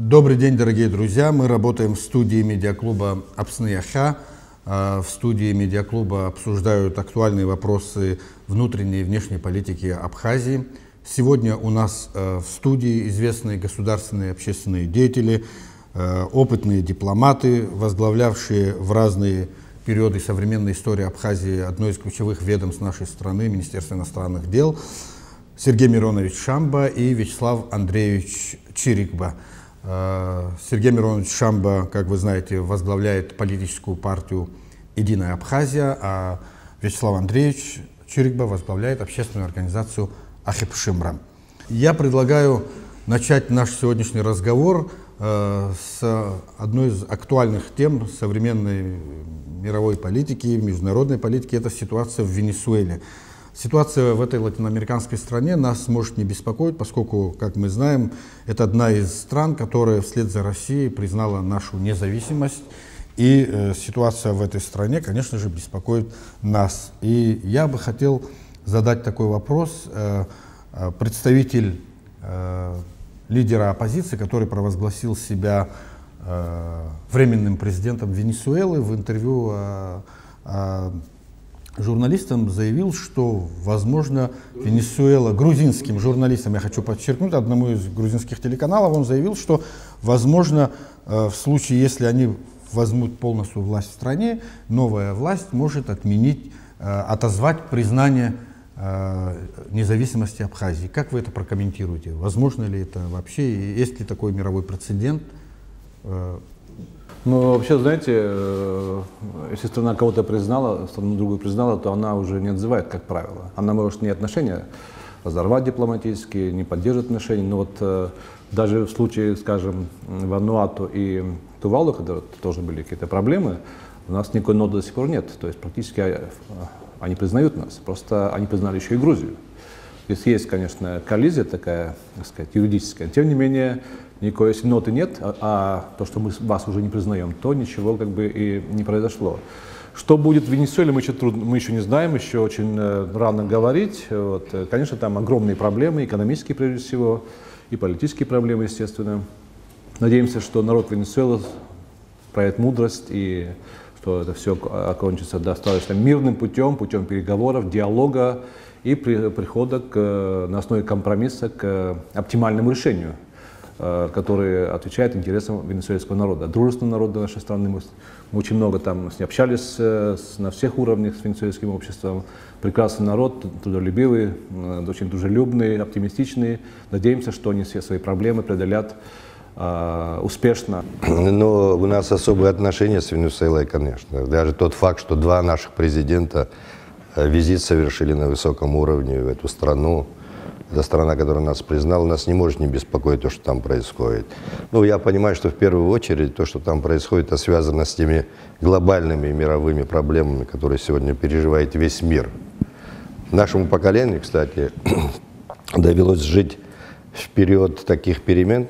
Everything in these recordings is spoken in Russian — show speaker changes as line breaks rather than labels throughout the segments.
Добрый день, дорогие друзья. Мы работаем в студии медиаклуба «Апсны-Яха». В студии медиаклуба обсуждают актуальные вопросы внутренней и внешней политики Абхазии. Сегодня у нас в студии известные государственные и общественные деятели, опытные дипломаты, возглавлявшие в разные периоды современной истории Абхазии одно из ключевых ведомств нашей страны, Министерство иностранных дел, Сергей Миронович Шамба и Вячеслав Андреевич Чирикба. Сергей Миронович Шамба, как вы знаете, возглавляет политическую партию «Единая Абхазия», а Вячеслав Андреевич Чирикба возглавляет общественную организацию «Ахипшимра». Я предлагаю начать наш сегодняшний разговор с одной из актуальных тем современной мировой политики, международной политики. Это ситуация в Венесуэле. Ситуация в этой латиноамериканской стране нас может не беспокоить, поскольку, как мы знаем, это одна из стран, которая вслед за Россией признала нашу независимость. И ситуация в этой стране, конечно же, беспокоит нас. И я бы хотел задать такой вопрос. Представитель лидера оппозиции, который провозгласил себя временным президентом Венесуэлы, в интервью журналистам заявил, что, возможно, Венесуэла, грузинским журналистам, я хочу подчеркнуть, одному из грузинских телеканалов, он заявил, что, возможно, в случае, если они возьмут полностью власть в стране, новая власть может отозвать признание независимости Абхазии. Как вы это прокомментируете? Возможно ли это вообще? Есть ли такой мировой прецедент?
Ну, вообще, знаете, если страна кого-то признала, страну другую признала, то она уже не отзывает, как правило. Она может не отношения разорвать дипломатические, не поддерживать отношения, но вот даже в случае, скажем, Вануату и Тувалу, когда тоже были какие-то проблемы, у нас никакой ноты до сих пор нет. То есть практически они признают нас, просто они признали еще и Грузию. Здесь есть, конечно, коллизия такая, так сказать, юридическая. Тем не менее, никакой, если ноты нет, а то, что мы вас уже не признаем, то ничего как бы и не произошло. Что будет в Венесуэле, мы еще не знаем, еще очень рано говорить. Вот. Конечно, там огромные проблемы, экономические прежде всего, и политические проблемы, естественно. Надеемся, что народ Венесуэлы проявит мудрость, и что это все окончится достаточно мирным путем, путем переговоров, диалога и прихода на основе компромисса к оптимальному решению, который отвечает интересам венесуэльского народа, дружественного народа нашей страны. Мы очень много там с ней общались на всех уровнях с венесуэльским обществом. Прекрасный народ, трудолюбивый, очень дружелюбный, оптимистичный. Надеемся, что они все свои проблемы преодолят успешно.
Но у нас особые отношения с Венесуэлой, конечно. Даже тот факт, что два наших президента визит совершили на высоком уровне в эту страну. Это страна, которая нас признала, нас не может не беспокоить то, что там происходит. Ну, я понимаю, что в первую очередь то, что там происходит, это связано с теми глобальными мировыми проблемами, которые сегодня переживает весь мир. Нашему поколению, кстати, довелось жить в период таких перемен.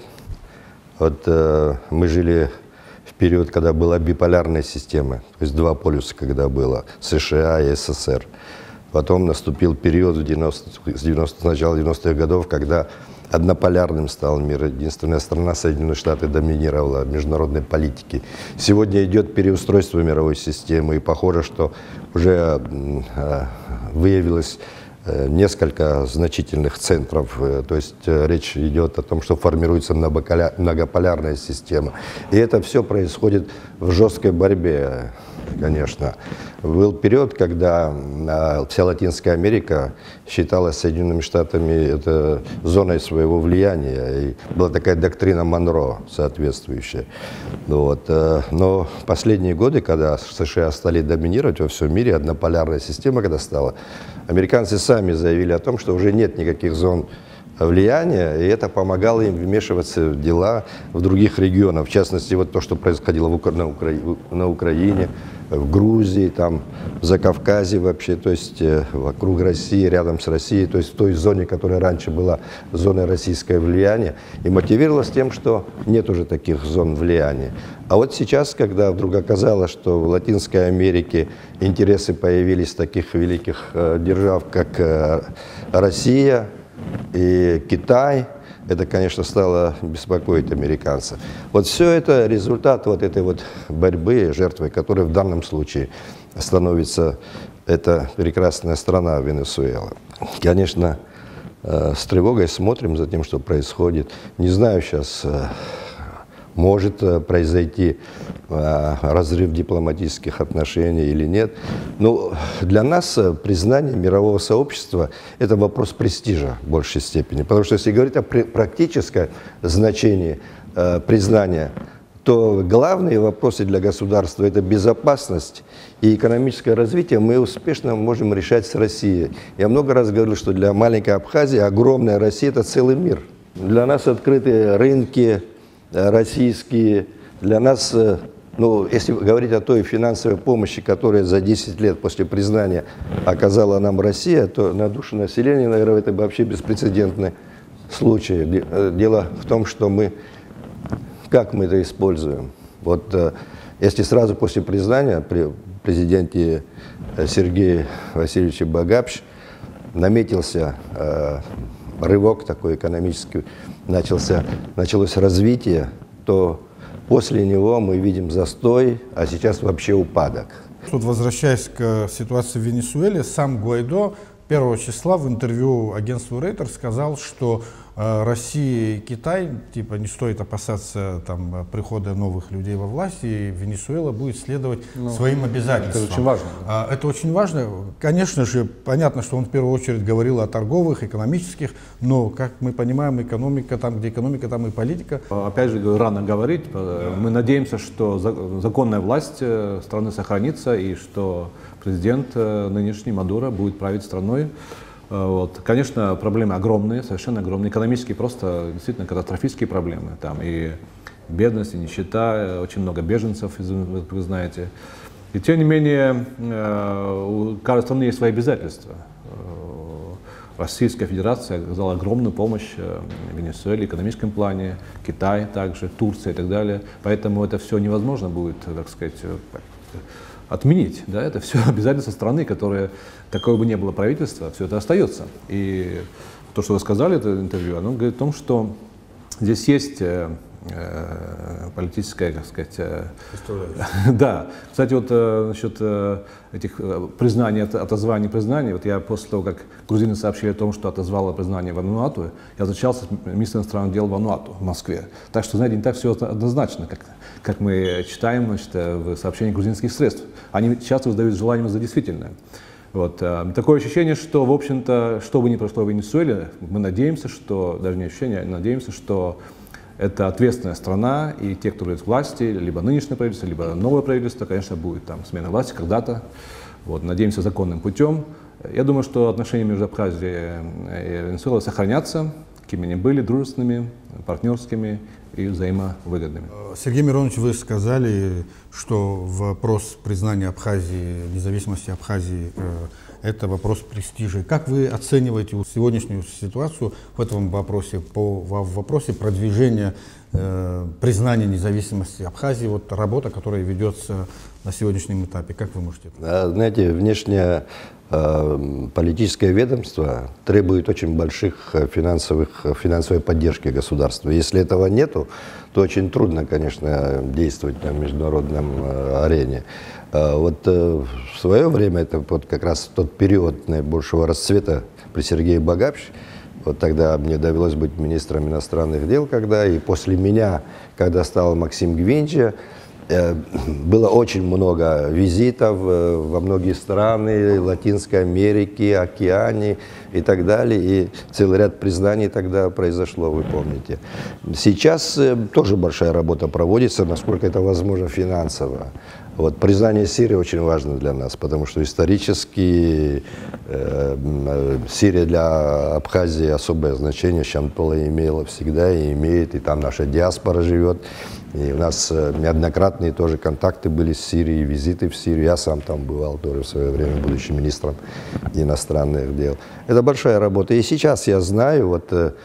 Вот мы жили в период, когда была биполярная система, то есть два полюса, когда было США и СССР. Потом наступил период с начала 90-х годов, когда однополярным стал мир. Единственная страна, Соединенные Штаты, доминировала в международной политике. Сегодня идет переустройство мировой системы, и похоже, что уже выявилось несколько значительных центров, то есть речь идет о том, что формируется многополярная система. И это все происходит в жесткой борьбе, конечно. Был период, когда вся Латинская Америка считалась Соединенными Штатами это зоной своего влияния, и была такая доктрина Монро соответствующая. Вот. Но последние годы, когда США стали доминировать во всем мире, однополярная система когда стала, американцы сами заявили о том, что уже нет никаких зон влияния, и это помогало им вмешиваться в дела в других регионах. В частности, вот то, что происходило на Украине, в Грузии, там, в Закавказье вообще, то есть вокруг России, рядом с Россией, то есть в той зоне, которая раньше была зоной российского влияния, и мотивировалось тем, что нет уже таких зон влияния. А вот сейчас, когда вдруг оказалось, что в Латинской Америке интересы появились таких великих держав, как Россия и Китай, это, конечно, стало беспокоить американцев. Вот все это результат вот этой вот борьбы, жертвой которой в данном случае становится эта прекрасная страна Венесуэла. Конечно, с тревогой смотрим за тем, что происходит. Не знаю, сейчас может произойти разрыв дипломатических отношений или нет. Но для нас признание мирового сообщества – это вопрос престижа в большей степени. Потому что если говорить о практическом значении признания, то главные вопросы для государства – это безопасность и экономическое развитие мы успешно можем решать с Россией. Я много раз говорил, что для маленькой Абхазии огромная Россия – это целый мир. Для нас открыты рынки российские, для нас, ну, если говорить о той финансовой помощи, которая за 10 лет после признания оказала нам Россия, то на душу населения, наверное, это вообще беспрецедентный случай. Дело в том, что мы, как мы это используем. Вот если сразу после признания при президенте Сергее Васильевиче Багапш наметился рывок такой экономический, началось развитие, то после него мы видим застой, а сейчас вообще упадок.
Тут, возвращаясь к ситуации в Венесуэле, сам Гуайдо 1 числа в интервью агентству Reuters сказал, что Россия и Китай, типа, не стоит опасаться там прихода новых людей во власть, и Венесуэла будет следовать своим обязательствам.
Это очень важно.
Это очень важно. Конечно же, понятно, что он в первую очередь говорил о торговых, экономических, но, как мы понимаем, экономика, там, где экономика, там и политика.
Опять же, рано говорить. Мы надеемся, что законная власть страны сохранится, и что президент нынешний Мадуро будет править страной. Вот. Конечно, проблемы огромные, совершенно огромные, экономические, просто действительно катастрофические проблемы. Там и бедность, и нищета, очень много беженцев, вы знаете. И тем не менее, у каждой страны есть свои обязательства. Российская Федерация оказала огромную помощь Венесуэле в экономическом плане, Китай также, Турция и так далее. Поэтому это все невозможно будет, так сказать, отменить. Да? Это все обязательства страны, которые, такое бы не было правительства, все это остается. И то, что вы сказали, это интервью, оно говорит о том, что здесь есть политическая, так сказать, да. Кстати, вот насчет этих признаний, отозваний признаний, вот я после того, как грузины сообщили о том, что отозвало признание Вануату, я встречался с министром иностранных дел Вануату в Москве. Так что, знаете, не так все однозначно, как мы читаем, значит, в сообщениях грузинских средств. Они часто выдают желание за действительное. Вот. Такое ощущение, что, в общем-то, что бы ни прошло в Венесуэле, мы надеемся, что, даже не ощущение, а надеемся, что это ответственная страна, и те, кто придет к власти, либо нынешнее правительство, либо новое правительство, конечно, будет там смена власти когда-то. Вот. Надеемся, законным путем. Я думаю, что отношения между Абхазией и Венесуэлой сохранятся, какими они были, дружественными, партнерскими и взаимовыгодными.
Сергей Миронович, вы сказали, что вопрос признания Абхазии, независимости Абхазии, это вопрос престижа. Как вы оцениваете сегодняшнюю ситуацию в этом вопросе, в вопросе продвижения признания независимости Абхазии, вот работа, которая ведется на сегодняшнем этапе, как вы можете это?
Знаете, внешнее политическое ведомство требует очень больших финансовой поддержки государства. Если этого нету, то очень трудно, конечно, действовать на международном арене. Вот в свое время, это вот как раз тот период наибольшего расцвета при Сергее Багапше, вот тогда мне довелось быть министром иностранных дел, когда, и после меня, когда стал Максим Гвинча, было очень много визитов во многие страны Латинской Америки, Океании и так далее. И целый ряд признаний тогда произошло, вы помните. Сейчас тоже большая работа проводится, насколько это возможно финансово. Вот, признание Сирии очень важно для нас, потому что исторически Сирия для Абхазии особое значение, Шамтола имела всегда и имеет, и там наша диаспора живет. И у нас неоднократные тоже контакты были с Сирией, визиты в Сирию. Я сам там бывал тоже в свое время, будучи министром иностранных дел. Это большая работа. И сейчас я знаю, вот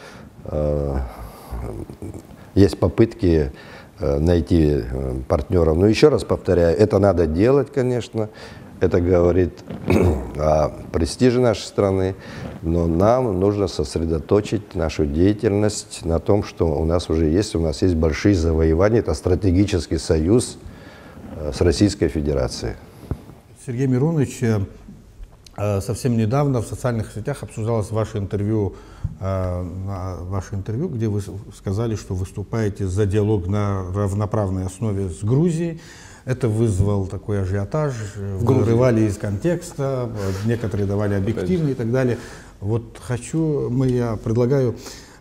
есть попытки найти партнеров. Но еще раз повторяю, это надо делать, конечно. Это говорит о престиже нашей страны, но нам нужно сосредоточить нашу деятельность на том, что у нас есть большие завоевания, это стратегический союз с Российской Федерацией.
Сергей Миронович, совсем недавно в социальных сетях обсуждалось ваше интервью, где вы сказали, что выступаете за диалог на равноправной основе с Грузией. Это вызвал такой ажиотаж, вырывали из контекста, некоторые давали объективно и так далее. Вот я предлагаю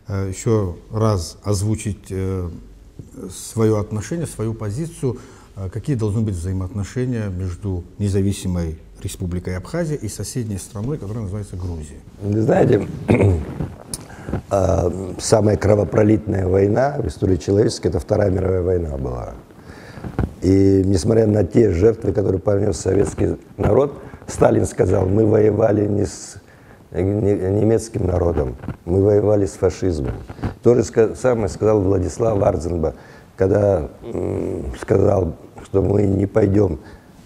еще раз озвучить свое отношение, свою позицию, какие должны быть взаимоотношения между независимой Республикой Абхазия и соседней страной, которая называется Грузия.
Вы знаете, самая кровопролитная война в истории человечества — это Вторая мировая война была. И несмотря на те жертвы, которые понес советский народ, Сталин сказал: мы воевали не с немецким народом, мы воевали с фашизмом. То же самое сказал Владислав Арзенбах, когда сказал, что мы не пойдем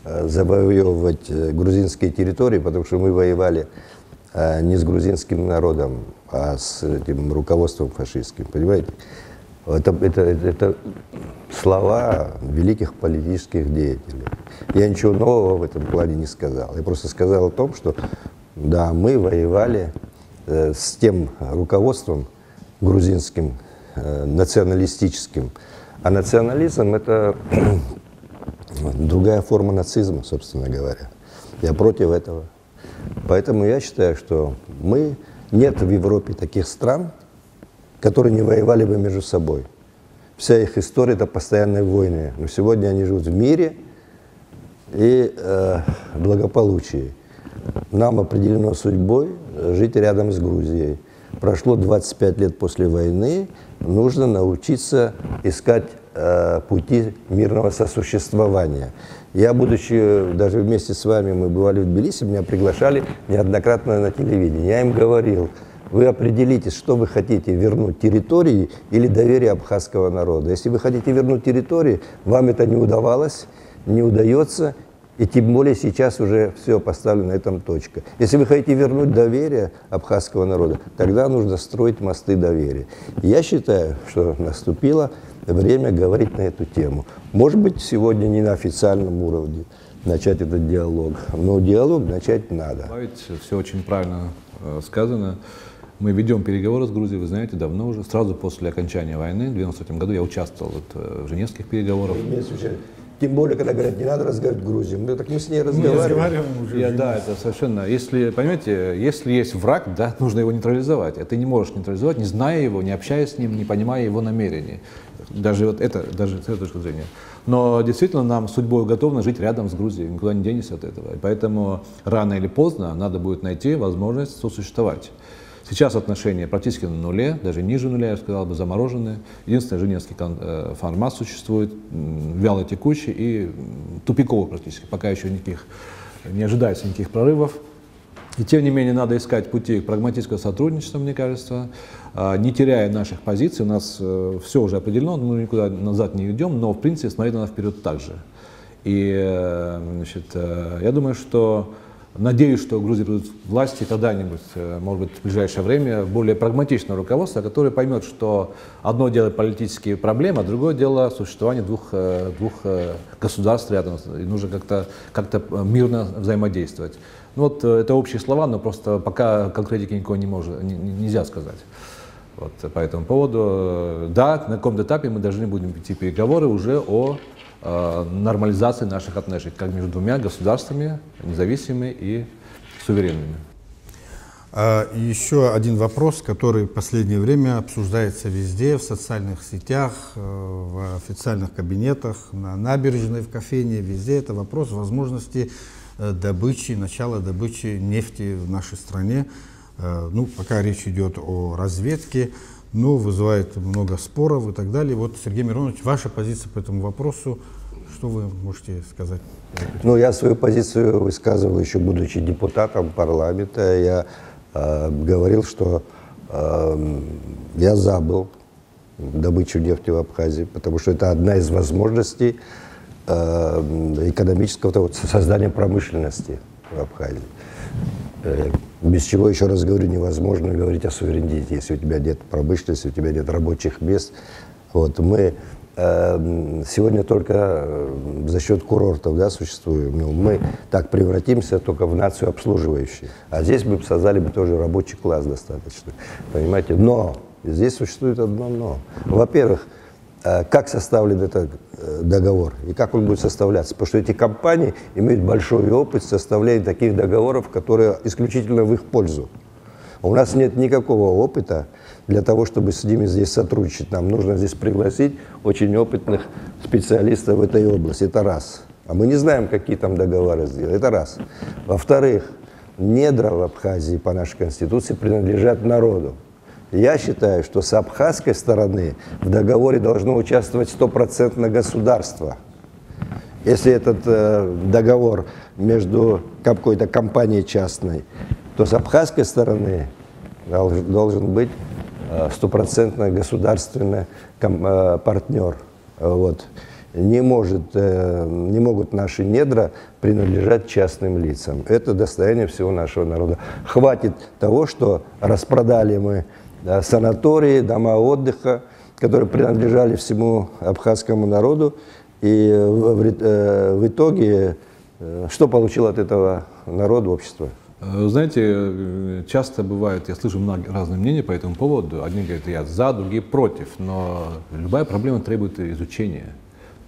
завоевывать грузинские территории, потому что мы воевали не с грузинским народом, а с этим руководством фашистским. Понимаете? Это слова великих политических деятелей. Я ничего нового в этом плане не сказал. Я просто сказал о том, что да, мы воевали с тем руководством грузинским, националистическим. А национализм — это другая форма нацизма, собственно говоря. Я против этого. Поэтому я считаю, что нет в Европе таких стран, которые не воевали бы между собой. Вся их история — это постоянные войны. Но сегодня они живут в мире и благополучии. Нам определено судьбой жить рядом с Грузией. Прошло 25 лет после войны, нужно научиться искать пути мирного сосуществования. Я, будучи даже вместе с вами, мы бывали в Тбилиси, меня приглашали неоднократно на телевидении. Я им говорил: вы определитесь, что вы хотите, вернуть территории или доверие абхазского народа. Если вы хотите вернуть территории, вам это не удавалось, не удается, и тем более сейчас уже все поставлено на этом точка. Если вы хотите вернуть доверие абхазского народа, тогда нужно строить мосты доверия. И я считаю, что наступило время говорить на эту тему. Может быть, сегодня не на официальном уровне начать этот диалог, но диалог начать надо.
Все очень правильно сказано. Мы ведем переговоры с Грузией, вы знаете, давно уже. Сразу после окончания войны, в 1993 году, я участвовал в женевских переговорах.
Тем более, когда говорят, не надо разговаривать в Грузии. Так мы с ней разговариваем.
Да, это совершенно. Если, понимаете, если есть враг, да, нужно его нейтрализовать. А ты не можешь нейтрализовать, не зная его, не общаясь с ним, не понимая его намерений. Даже с этой точки зрения. Но действительно нам судьбой уготовано жить рядом с Грузией, никуда не денешься от этого. И поэтому рано или поздно надо будет найти возможность сосуществовать. Сейчас отношения практически на нуле, даже ниже нуля, я сказал бы, заморожены. Единственный женевский формат существует, вяло текущий и тупиковый практически, пока еще не ожидается никаких прорывов. И тем не менее надо искать пути прагматического сотрудничества, мне кажется, не теряя наших позиций. У нас все уже определено, мы никуда назад не идем, но в принципе смотреть надо вперед также. И я думаю, что надеюсь, что в Грузии придут власти когда-нибудь, может быть, в ближайшее время, более прагматичное руководство, которое поймет, что одно дело политические проблемы, а другое дело существование двух государств рядом, и нужно как-то мирно взаимодействовать. Ну, вот это общие слова, но просто пока конкретики никакой нельзя сказать. Вот, по этому поводу, да, на каком-то этапе мы должны будем вести переговоры уже о нормализации наших отношений, как между двумя государствами, независимыми и суверенными.
И еще один вопрос, который в последнее время обсуждается везде, в социальных сетях, в официальных кабинетах, на набережной, в кофейне, везде. Это вопрос возможности начала добычи нефти в нашей стране. Ну, пока речь идет о разведке, но вызывает много споров и так далее. Вот, Сергей Миронович, ваша позиция по этому вопросу, что вы можете сказать?
Ну, я свою позицию высказывал еще будучи депутатом парламента. Я говорил, что я забыл добычу нефти в Абхазии, потому что это одна из возможностей экономического создания промышленности в Абхазии. Без чего, еще раз говорю, невозможно говорить о суверенитете, если у тебя нет промышленности, у тебя нет рабочих мест. Вот, мы сегодня только за счет курортов, да, существуем. Ну, мы так превратимся только в нацию обслуживающую. А здесь мы создали бы тоже рабочий класс достаточно. Понимаете? Но здесь существует одно но. Во-первых, как составлен этот договор и как он будет составляться. Потому что эти компании имеют большой опыт составления таких договоров, которые исключительно в их пользу. У нас нет никакого опыта для того, чтобы с ними здесь сотрудничать. Нам нужно здесь пригласить очень опытных специалистов в этой области. Это раз. А мы не знаем, какие там договоры сделать. Это раз. Во-вторых, недра в Абхазии по нашей конституции принадлежат народу. Я считаю, что с абхазской стороны в договоре должно участвовать 100% государство. Если этот договор между какой-то компанией частной, то с абхазской стороны должен быть 100% государственный партнер. Вот. Не могут наши недра принадлежать частным лицам. Это достояние всего нашего народа. Хватит того, что распродали мы санатории, дома отдыха, которые принадлежали всему абхазскому народу. И в итоге, что получил от этого народ, общество?
Знаете, часто бывает, я слышу много разных мнений по этому поводу. Одни говорят, я за, другие против. Но любая проблема требует изучения.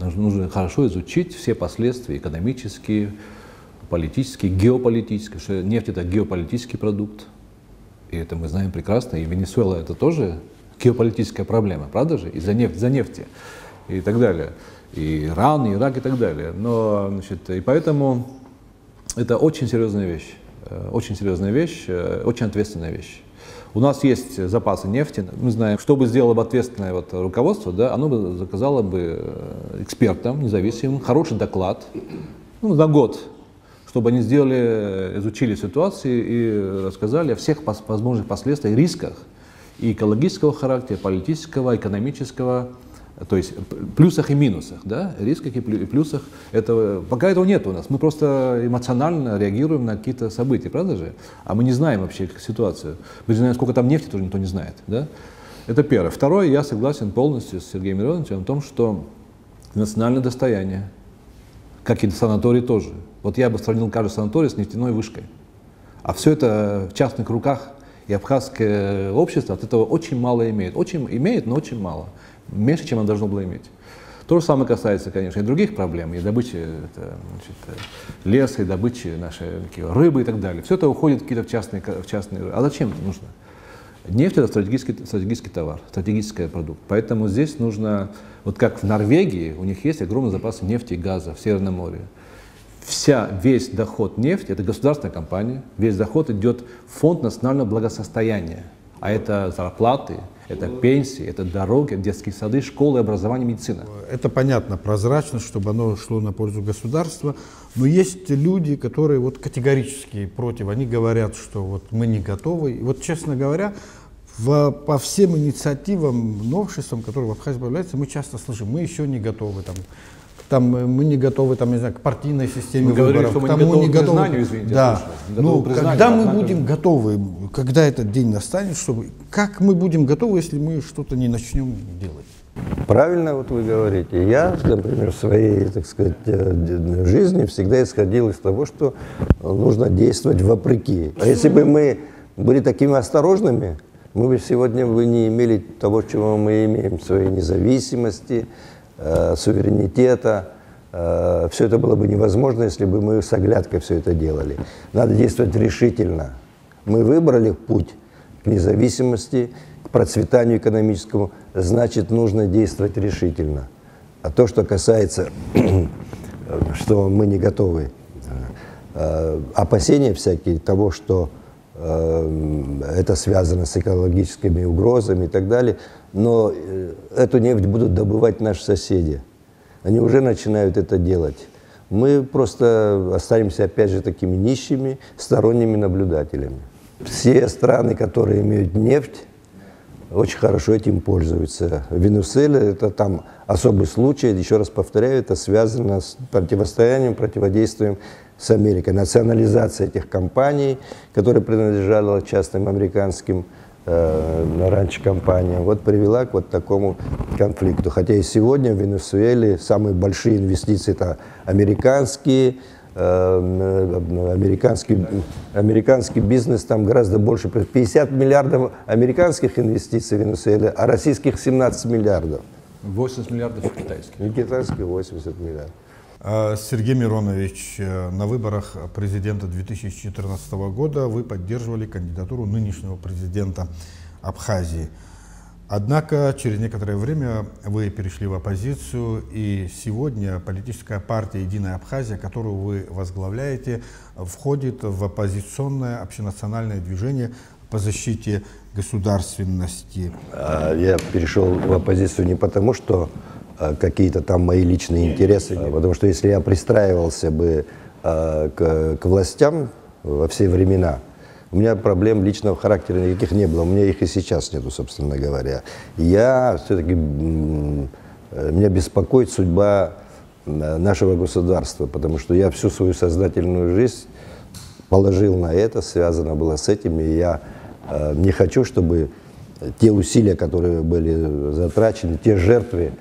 Нужно хорошо изучить все последствия экономические, политические, геополитические. Потому что нефть — это геополитический продукт. И это мы знаем прекрасно. И Венесуэла — это тоже геополитическая проблема, правда же? Из-за нефти и так далее. И Иран, Ирак и так далее. Но, значит, и поэтому это очень серьезная вещь. Очень серьезная вещь, очень ответственная вещь. У нас есть запасы нефти. Мы знаем, что бы сделало бы ответственное руководство, да, оно бы заказало бы экспертам независимым хороший доклад на год, чтобы они изучили ситуацию и рассказали о всех возможных последствиях, рисках и экологического характера, политического, экономического, то есть плюсах и минусах, да, рисках и плюсах этого. Пока этого нет у нас, мы просто эмоционально реагируем на какие-то события, правда же? А мы не знаем вообще ситуацию. Мы не знаем, сколько там нефти, тоже никто не знает, да? Это первое. Второе, я согласен полностью с Сергеем Мироновичем о том, что национальное достояние, как и санаторий тоже. Вот я бы сравнил каждый санаторий с нефтяной вышкой. А все это в частных руках, и абхазское общество от этого очень мало имеет. Очень имеет, но очень мало. Меньше, чем оно должно было иметь. То же самое касается, конечно, и других проблем, и добычи леса, и добычи нашей рыбы и так далее. Все это уходит в частные. А зачем это нужно? Нефть — это стратегический товар, стратегический продукт. Поэтому здесь нужно, вот как в Норвегии, у них есть огромный запас нефти и газа в Северном море. Весь доход нефти — это государственная компания, весь доход идет в фонд национального благосостояния. А это зарплаты, это пенсии, это дороги, детские сады, школы, образование, медицина.
Это понятно, прозрачно, чтобы оно шло на пользу государства. Но есть люди, которые вот категорически против. Они говорят, что вот мы не готовы. И вот, честно говоря, по всем инициативам, новшествам, которые в Абхазии появляются, мы часто слышим, мы еще не готовы. Мы не готовы, не знаю, к партийной системе выборов.
Что мы не готовы к признанию, извините.
Да. Когда мы будем готовы, когда этот день настанет, как мы будем готовы, если мы что-то не начнем делать?
Правильно вот вы говорите. Я, например, в своей, так сказать, жизни всегда исходил из того, что нужно действовать вопреки. А если бы мы были такими осторожными, мы бы сегодня не имели того, чего мы имеем, своей независимости, суверенитета. Все это было бы невозможно, если бы мы с оглядкой все это делали. Надо действовать решительно. Мы выбрали путь к независимости, к процветанию экономическому, значит, нужно действовать решительно. А то, что касается, что мы не готовы, опасения всякие того, что это связано с экологическими угрозами и так далее, но эту нефть будут добывать наши соседи. Они уже начинают это делать. Мы просто останемся, опять же, такими нищими, сторонними наблюдателями. Все страны, которые имеют нефть, очень хорошо этим пользуются. Венесуэла – это там особый случай, еще раз повторяю, это связано с противодействием с Америкой. Национализация этих компаний, которые принадлежали частным американским раньше компаниям, вот привела к вот такому конфликту. Хотя и сегодня в Венесуэле самые большие инвестиции – это американский бизнес, там гораздо больше, 50 миллиардов американских инвестиций в Венесуэле, а российских 17 миллиардов.
80 миллиардов китайских.
И китайских 80 миллиардов.
Сергей Миронович, на выборах президента 2014 года вы поддерживали кандидатуру нынешнего президента Абхазии. Однако через некоторое время вы перешли в оппозицию, и сегодня политическая партия «Единая Абхазия», которую вы возглавляете, входит в оппозиционное общенациональное движение по защите государственности.
Я перешел в оппозицию не потому, что какие-то там мои личные интересы, потому что если я пристраивался бы к властям во все времена, у меня проблем личного характера никаких не было, у меня их и сейчас нету, собственно говоря. Я все-таки, меня беспокоит судьба нашего государства, потому что я всю свою сознательную жизнь положил на это, связано было с этим, и я не хочу, чтобы те усилия, которые были затрачены, те жертвы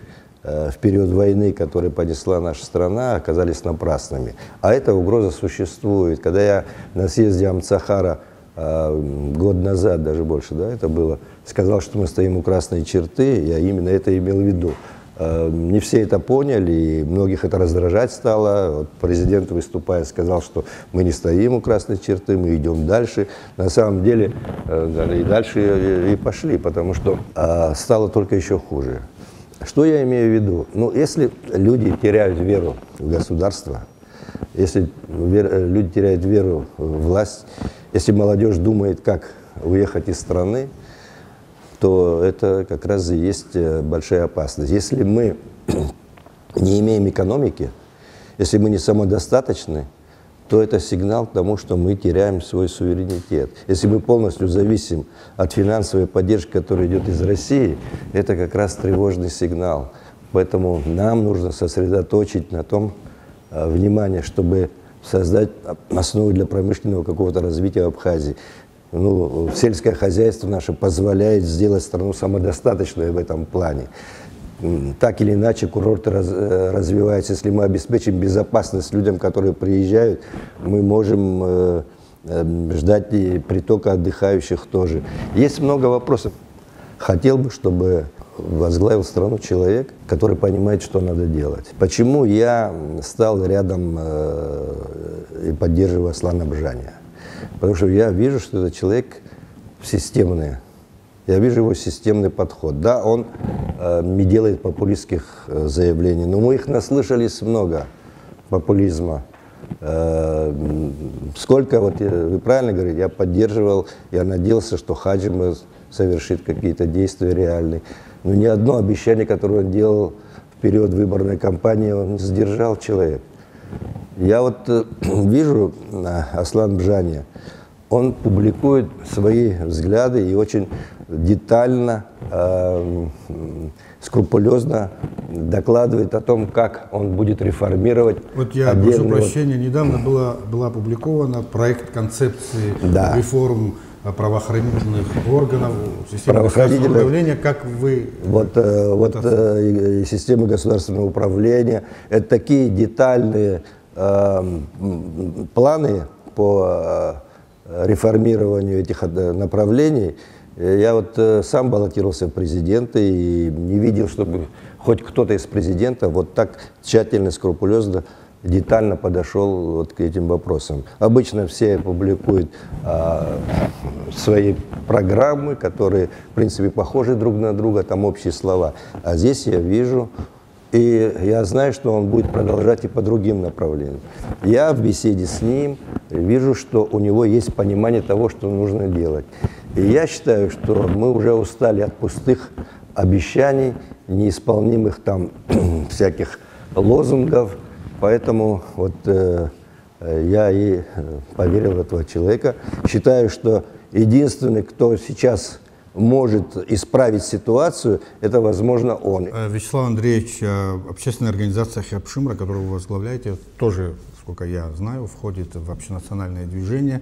в период войны, которые понесла наша страна, оказались напрасными. А эта угроза существует. Когда я на съезде Амцахара год назад, даже больше, да, это было, сказал, что мы стоим у красной черты, я именно это имел в виду. Не все это поняли, и многих это раздражать стало. Вот президент, выступая, сказал, что мы не стоим у красной черты, мы идем дальше. На самом деле и дальше и пошли, потому что стало только еще хуже. Что я имею в виду? Ну, если люди теряют веру в государство, если люди теряют веру в власть, если молодежь думает, как уехать из страны, то это как раз и есть большая опасность. Если мы не имеем экономики, если мы не самодостаточны, то это сигнал к тому, что мы теряем свой суверенитет. Если мы полностью зависим от финансовой поддержки, которая идет из России, это как раз тревожный сигнал. Поэтому нам нужно сосредоточить на том внимание, чтобы создать основу для промышленного какого-то развития в Абхазии. Ну, сельское хозяйство наше позволяет сделать страну самодостаточной в этом плане. Так или иначе, курорты развиваются. Если мы обеспечим безопасность людям, которые приезжают, мы можем ждать и притока отдыхающих тоже. Есть много вопросов. Хотел бы, чтобы возглавил страну человек, который понимает, что надо делать. Почему я стал рядом и поддерживаю Аслана Бжаня? Потому что я вижу, что этот человек системный. Я вижу его системный подход. Да, он не делает популистских заявлений, но мы их наслышались много, популизма. Сколько, вот вы правильно говорите, я поддерживал, я надеялся, что Хаджима совершит какие-то действия реальные. Но ни одно обещание, которое он делал в период выборной кампании, он сдержал человек. Я вот вижу Аслан Бжаня, он публикует свои взгляды и очень детально, скрупулезно докладывает о том, как он будет реформировать.
Вот я прошу прощения, недавно была опубликована проект концепции реформ правоохранительных органов, системы государственного управления, как вы...
Системы государственного управления, это такие детальные планы по реформированию этих направлений. Я вот сам баллотировался в президенты и не видел, чтобы хоть кто-то из президентов вот так тщательно, скрупулезно, детально подошел вот к этим вопросам. Обычно все публикуют свои программы, которые, в принципе, похожи друг на друга, там общие слова. А здесь я вижу, и я знаю, что он будет продолжать и по другим направлениям. Я в беседе с ним вижу, что у него есть понимание того, что нужно делать. И я считаю, что мы уже устали от пустых обещаний, неисполнимых там всяких лозунгов. Поэтому вот я и поверил в этого человека. Считаю, что единственный, кто сейчас может исправить ситуацию, это, возможно, он.
Вячеслав Андреевич, общественная организация Хепшимра, которую вы возглавляете, тоже, сколько я знаю, входит в общенациональное движение.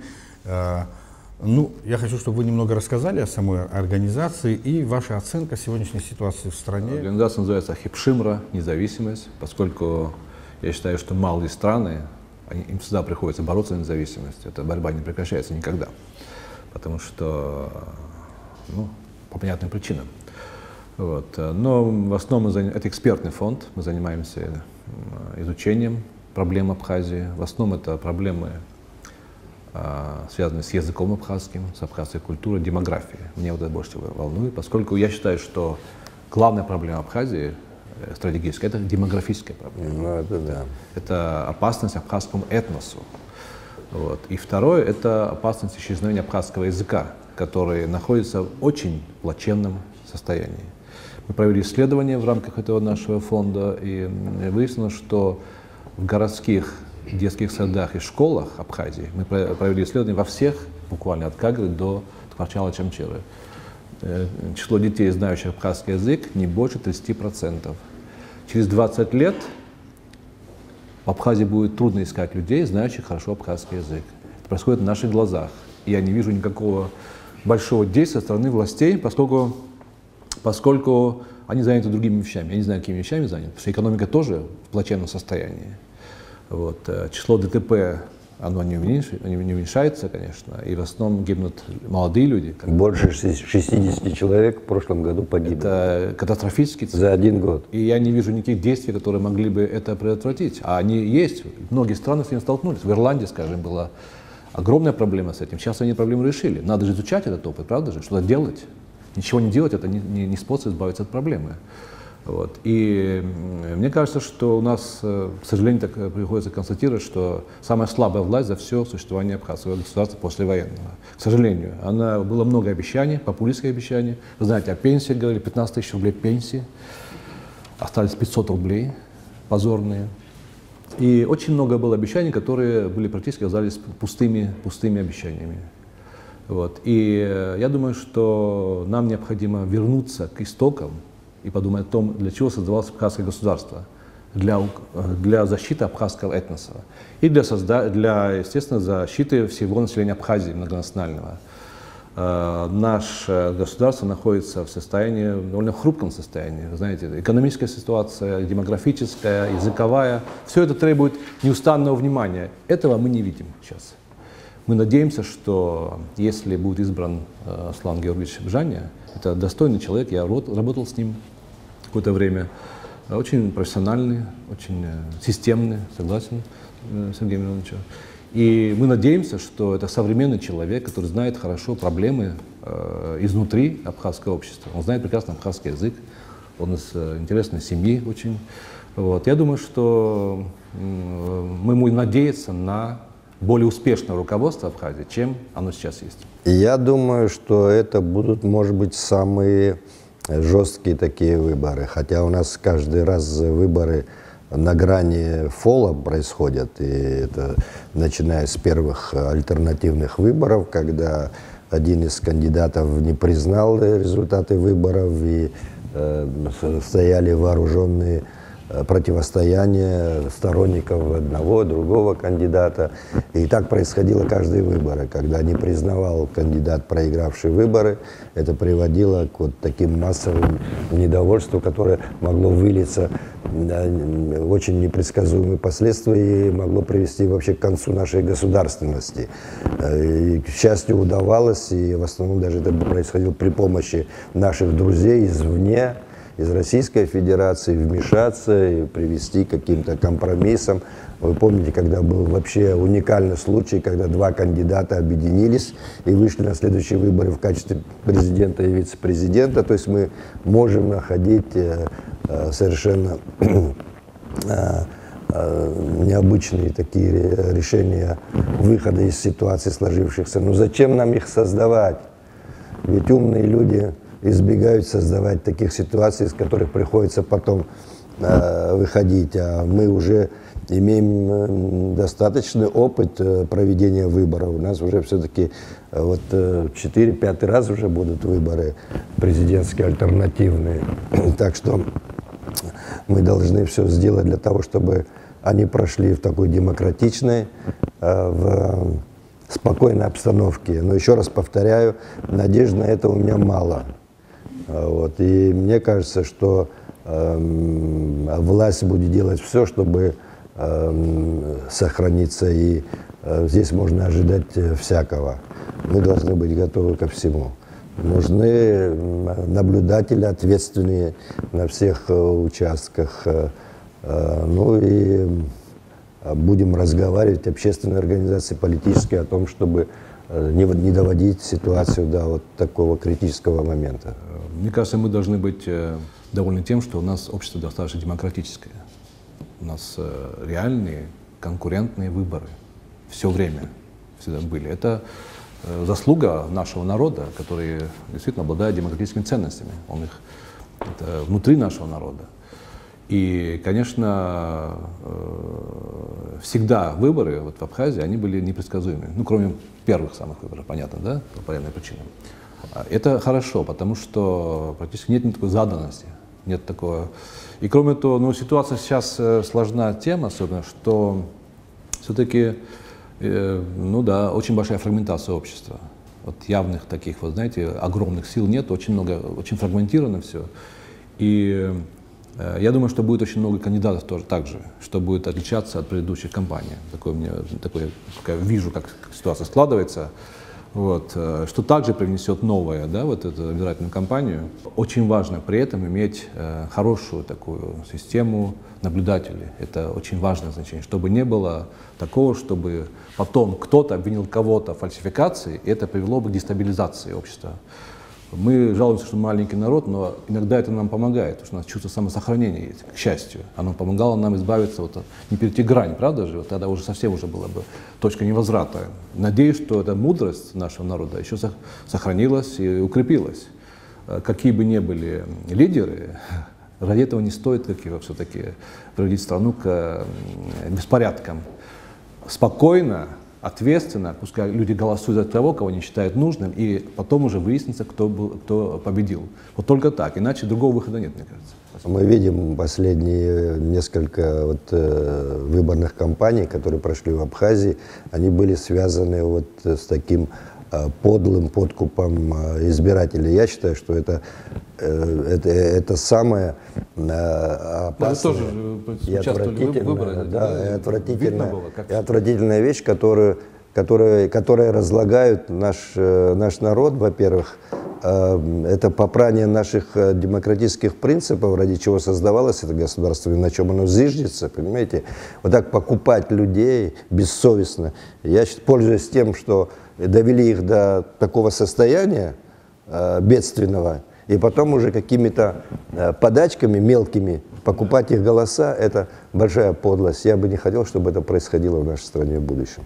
Ну, я хочу, чтобы вы немного рассказали о самой организации и ваша оценка сегодняшней ситуации в стране.
Организация называется Хепшимра, независимость, поскольку я считаю, что малые страны, им всегда приходится бороться за независимость. Эта борьба не прекращается никогда, потому что, ну, по понятным причинам. Вот. Но в основном это экспертный фонд, мы занимаемся изучением проблем Абхазии. В основном это проблемы, связанные с языком абхазским, с абхазской культурой, демографией. Меня вот это больше всего волнует, поскольку я считаю, что главная проблема Абхазии стратегическая — это демографическая проблема.
Ну, это да.
Это опасность абхазскому этносу. Вот. И второе — это опасность исчезновения абхазского языка, который находится в очень плачевном состоянии. Мы провели исследование в рамках этого нашего фонда, и выяснилось, что в городских детских садах и школах Абхазии мы провели исследование во всех, буквально от Кагры до Тхварчала-Чамчиры. Число детей, знающих абхазский язык, не больше 30%. Через 20 лет в Абхазии будет трудно искать людей, знающих хорошо абхазский язык. Это происходит на наших глазах. И я не вижу никакого большого действия со стороны властей, поскольку они заняты другими вещами. Я не знаю, какими вещами заняты, потому что экономика тоже в плачевном состоянии. Вот. Число ДТП, оно не уменьшается, конечно, и в основном гибнут молодые люди.
Больше 60 человек в прошлом году погибло.
Это катастрофический цифр.
За 1 год.
И я не вижу никаких действий, которые могли бы это предотвратить. А они есть. Многие страны с ним столкнулись. В Ирландии, скажем, была огромная проблема с этим. Сейчас они проблему решили. Надо же изучать этот опыт, правда же? Что-то делать. Ничего не делать — это не способ избавиться от проблемы. Вот. И мне кажется, что у нас, к сожалению, так приходится констатировать, что самая слабая власть за все существование абхазского государства послевоенного. К сожалению, было много обещаний, популистских обещаний. Вы знаете, о пенсии говорили, 15 тысяч рублей пенсии, остались 500 рублей, позорные. И очень много было обещаний, которые были практически оказались пустыми обещаниями. Вот. И я думаю, что нам необходимо вернуться к истокам и подумать о том, для чего создавалось абхазское государство. Для защиты абхазского этноса и для, естественно, защиты всего населения Абхазии многонационального. Наше государство находится в состоянии, довольно хрупком состоянии. Вы знаете, экономическая ситуация, демографическая, языковая, все это требует неустанного внимания. Этого мы не видим сейчас. Мы надеемся, что если будет избран Аслан Георгиевич Бжаня, это достойный человек, я работал с ним какое-то время, очень профессиональный, очень системный, согласен с Сергеем Мироновичем. И мы надеемся, что это современный человек, который знает хорошо проблемы изнутри абхазского общества. Он знает прекрасно абхазский язык, он из интересной семьи очень. Вот. Я думаю, что мы будем надеяться на более успешное руководство Абхазии, чем оно сейчас есть.
Я думаю, что это будут, может быть, самые жесткие такие выборы. Хотя у нас каждый раз выборы на грани фола происходят. И это начиная с первых альтернативных выборов, когда один из кандидатов не признал результаты выборов и стояли вооруженные противостояние сторонников одного, другого кандидата. И так происходило каждые выборы. Когда не признавал кандидат, проигравший выборы, это приводило к вот таким массовым недовольству, которое могло вылиться в очень непредсказуемые последствия и могло привести вообще к концу нашей государственности. И, к счастью, удавалось, и в основном даже это происходило при помощи наших друзей извне, из Российской Федерации, вмешаться и привести к каким-то компромиссам. Вы помните, когда был вообще уникальный случай, когда два кандидата объединились и вышли на следующие выборы в качестве президента и вице-президента. То есть мы можем находить совершенно необычные такие решения выхода из ситуации сложившихся. Но зачем нам их создавать? Ведь умные люди избегают создавать таких ситуаций, из которых приходится потом выходить, а мы уже имеем достаточный опыт проведения выборов. У нас уже все-таки вот 4-5 раз уже будут выборы президентские, альтернативные. Так что мы должны все сделать для того, чтобы они прошли в такой демократичной, в спокойной обстановке. Но еще раз повторяю, надежды на это у меня мало. Вот. И мне кажется, что власть будет делать все, чтобы сохраниться, и здесь можно ожидать всякого. Мы должны быть готовы ко всему. Нужны наблюдатели, ответственные на всех участках. Ну и будем разговаривать, общественные организации, политические, о том, чтобы не доводить ситуацию до вот такого критического момента.
Мне кажется, мы должны быть довольны тем, что у нас общество достаточно демократическое. У нас реальные конкурентные выборы все время всегда были. Это заслуга нашего народа, который действительно обладает демократическими ценностями. Это внутри нашего народа. И, конечно, всегда выборы вот в Абхазии, они были непредсказуемыми. Ну, кроме первых самых выборов, понятно, да, по понятным причинам. Это хорошо, потому что практически нет никакой заданности, нет такого. И кроме того, ну, ситуация сейчас сложна тем, особенно, что все-таки, ну да, очень большая фрагментация общества. Вот явных таких, вот знаете, огромных сил нет, очень много, очень фрагментировано все. И я думаю, что будет очень много кандидатов тоже так же, что будет отличаться от предыдущих кампаний. Я вижу, как ситуация складывается. Вот, что также привнесет новое, да, вот эту избирательную кампанию. Очень важно при этом иметь хорошую такую систему наблюдателей. Это очень важное значение, чтобы не было такого, чтобы потом кто-то обвинил кого-то в фальсификации, и это привело бы к дестабилизации общества. Мы жалуемся, что маленький народ, но иногда это нам помогает, потому что у нас чувство самосохранения есть, к счастью. Оно помогало нам избавиться, вот, не перейти грань, правда же? Вот тогда уже совсем уже была бы точка невозврата. Надеюсь, что эта мудрость нашего народа еще сохранилась и укрепилась. Какие бы ни были лидеры, ради этого не стоит все-таки приводить страну к беспорядкам. Спокойно, ответственно, пускай люди голосуют за того, кого они считают нужным, и потом уже выяснится, кто победил. Вот только так, иначе другого выхода нет, мне кажется.
Мы видим последние несколько выборных кампаний, которые прошли в Абхазии, они были связаны вот с таким подлым подкупом избирателей. Я считаю, что это самое опасное и отвратительная вещь, которая разлагает наш народ, во-первых. Это попрание наших демократических принципов, ради чего создавалось это государство, и на чем оно зиждется, понимаете? Вот так покупать людей бессовестно. Я пользуюсь тем, что довели их до такого состояния бедственного, и потом уже какими-то подачками мелкими покупать их голоса, это большая подлость. Я бы не хотел, чтобы это происходило в нашей стране в будущем.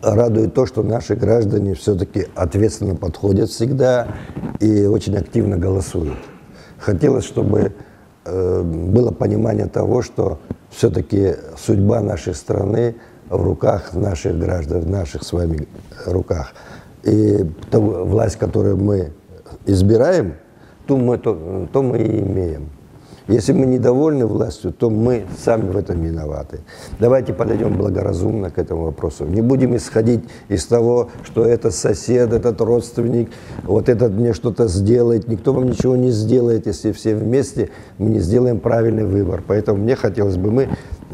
Радует то, что наши граждане все-таки ответственно подходят всегда и очень активно голосуют. Хотелось, чтобы было понимание того, что все-таки судьба нашей страны в руках наших граждан, в наших с вами руках. И власть, которую мы избираем, то мы и имеем. Если мы недовольны властью, то мы сами в этом виноваты. Давайте подойдем благоразумно к этому вопросу. Не будем исходить из того, что этот сосед, этот родственник, вот этот мне что-то сделает. Никто вам ничего не сделает, если все вместе мы не сделаем правильный выбор. Поэтому мне хотелось бы, мы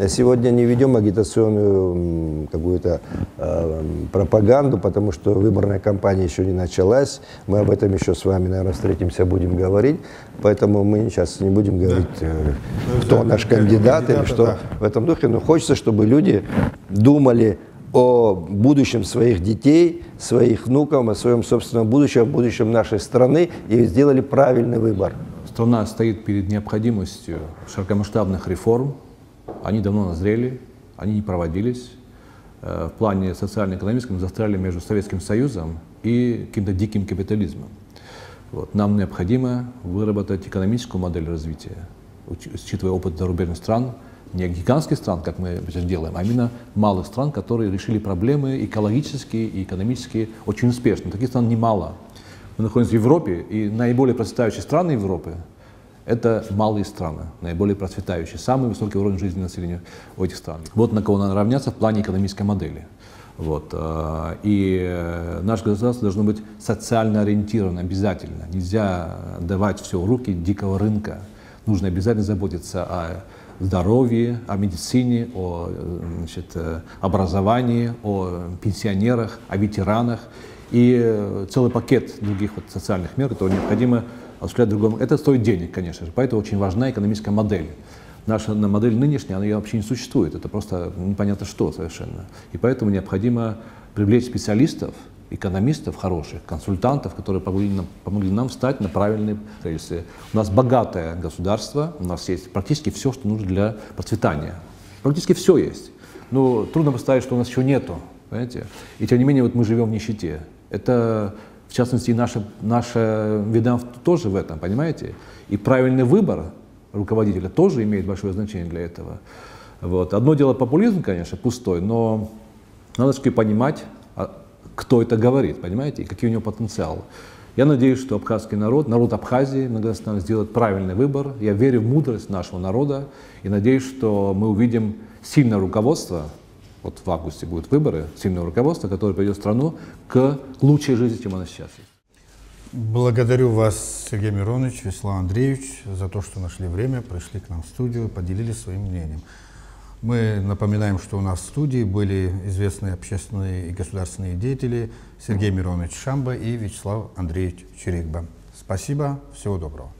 сегодня не ведем агитационную какую-то пропаганду, потому что выборная кампания еще не началась. Мы об этом еще с вами, наверное, встретимся, будем говорить. Поэтому мы сейчас не будем говорить, кто наш кандидат или что в этом духе. Но хочется, чтобы люди думали о будущем своих детей, своих внуков, о своем собственном будущем, о будущем нашей страны и сделали правильный выбор.
Страна стоит перед необходимостью широкомасштабных реформ. Они давно назрели, они не проводились. В плане социально-экономическом застряли между Советским Союзом и каким-то диким капитализмом. Вот. Нам необходимо выработать экономическую модель развития. учитывая опыт зарубежных стран, не гигантских стран, как мы сейчас делаем, а именно малых стран, которые решили проблемы экологические и экономические очень успешно. Таких стран немало. Мы находимся в Европе, и наиболее процветающие страны Европы – это малые страны, наиболее процветающие, самый высокий уровень жизни населения в этих странах. Вот на кого надо равняться в плане экономической модели. Вот. И наше государство должно быть социально ориентировано обязательно. Нельзя давать все в руки дикого рынка. Нужно обязательно заботиться о здоровье, о медицине, о образовании, о пенсионерах, о ветеранах и целый пакет других социальных мер, которые необходимо осуществлять другому. Это стоит денег, конечно же, поэтому очень важна экономическая модель. Наша модель нынешняя, она вообще не существует, это просто непонятно что совершенно. И поэтому необходимо привлечь специалистов, экономистов хороших, консультантов, которые помогли нам встать на правильные рельсы. У нас богатое государство, у нас есть практически все, что нужно для процветания. Практически все есть. Но трудно представить, что у нас еще нету, понимаете? И тем не менее вот мы живем в нищете. Это, в частности, и наша беда тоже в этом, понимаете? И правильный выбор руководителя тоже имеет большое значение для этого. Вот. Одно дело популизм, конечно, пустой, но надо все-таки понимать, кто это говорит, понимаете, и какие у него потенциалы. Я надеюсь, что абхазский народ, народ Абхазии многонационально сделает правильный выбор. Я верю в мудрость нашего народа и надеюсь, что мы увидим сильное руководство, вот в августе будут выборы, сильное руководство, которое приведет страну к лучшей жизни, чем она сейчас есть.
Благодарю вас, Сергей Миронович, Вячеслав Андреевич, за то, что нашли время, пришли к нам в студию, поделились своим мнением. Мы напоминаем, что у нас в студии были известные общественные и государственные деятели Сергей Миронович Шамба и Вячеслав Андреевич Чирикба. Спасибо, всего доброго.